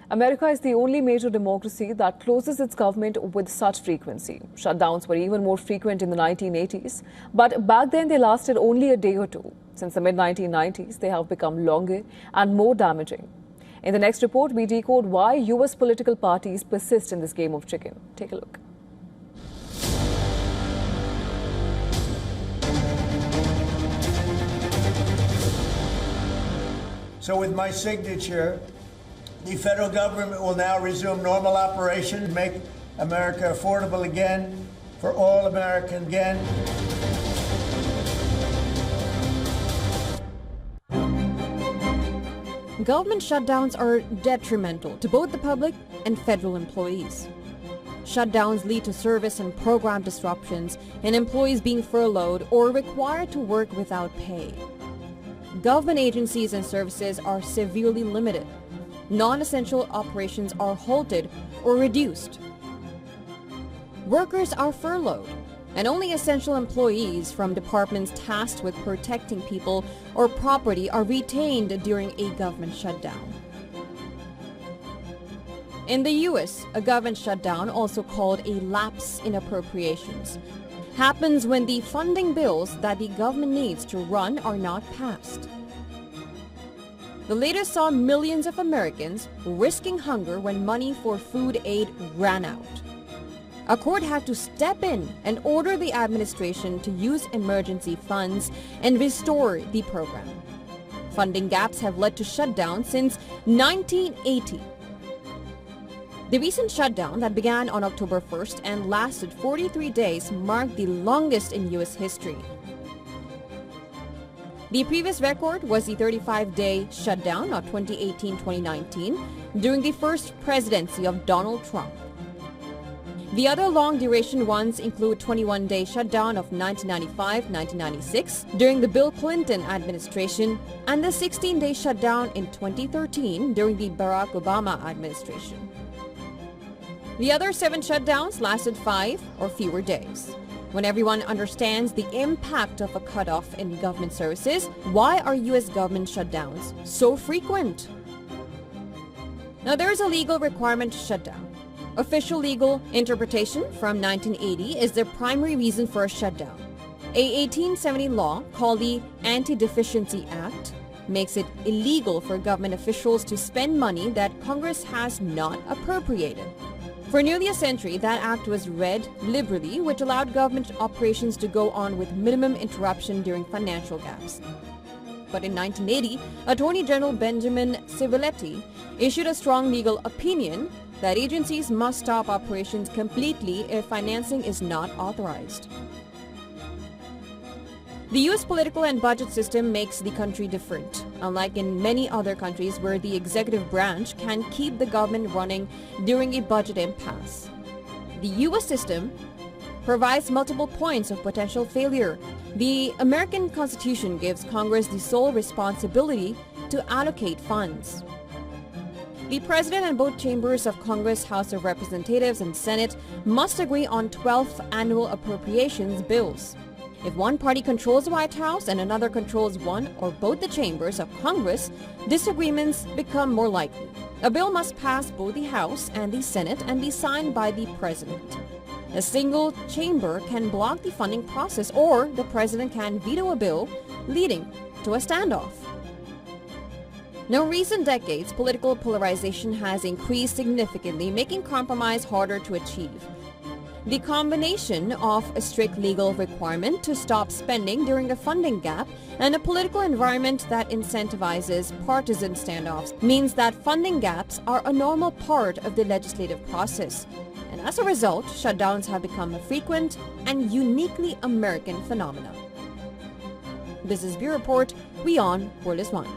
America is the only major democracy that closes its government with such frequency. Shutdowns were even more frequent in the 1980s, but back then they lasted only a day or two. Since the mid-1990s, they have become longer and more damaging. In the next report, we decode why US political parties persist in this game of chicken. Take a look. So with my signature, the federal government will now resume normal operations, make America affordable again, for all Americans again. Government shutdowns are detrimental to both the public and federal employees. Shutdowns lead to service and program disruptions and employees being furloughed or required to work without pay. Government agencies and services are severely limited. Non-essential operations are halted or reduced. Workers are furloughed, and only essential employees from departments tasked with protecting people or property are retained during a government shutdown. In the U.S., a government shutdown, also called a lapse in appropriations, happens when the funding bills that the government needs to run are not passed. The latest saw millions of Americans risking hunger when money for food aid ran out. A court had to step in and order the administration to use emergency funds and restore the program. Funding gaps have led to shutdowns since 1980. The recent shutdown that began on October 1st and lasted 43 days marked the longest in U.S. history. The previous record was the 35-day shutdown of 2018-2019 during the first presidency of Donald Trump. The other long-duration ones include 21-day shutdown of 1995-1996 during the Bill Clinton administration and the 16-day shutdown in 2013 during the Barack Obama administration. The other 7 shutdowns lasted 5 or fewer days. When everyone understands the impact of a cutoff in government services, why are U.S. government shutdowns so frequent? Now, there is a legal requirement to shut down. Official legal interpretation from 1980 is the primary reason for a shutdown. A 1870 law called the Anti-Deficiency Act makes it illegal for government officials to spend money that Congress has not appropriated. For nearly a century, that act was read liberally, which allowed government operations to go on with minimum interruption during financial gaps. But in 1980, Attorney General Benjamin Civiletti issued a strong legal opinion that agencies must stop operations completely if financing is not authorized. The U.S. political and budget system makes the country different, unlike in many other countries where the executive branch can keep the government running during a budget impasse. The U.S. system provides multiple points of potential failure. The American Constitution gives Congress the sole responsibility to allocate funds. The President and both chambers of Congress, House of Representatives and Senate must agree on 12 annual appropriations bills. If one party controls the White House and another controls one or both the chambers of Congress, disagreements become more likely. A bill must pass both the House and the Senate and be signed by the President. A single chamber can block the funding process, or the President can veto a bill, leading to a standoff. Now, in recent decades, political polarization has increased significantly, making compromise harder to achieve. The combination of a strict legal requirement to stop spending during a funding gap and a political environment that incentivizes partisan standoffs means that funding gaps are a normal part of the legislative process. And as a result, shutdowns have become a frequent and uniquely American phenomenon. This is Bureau Report. WION World is One.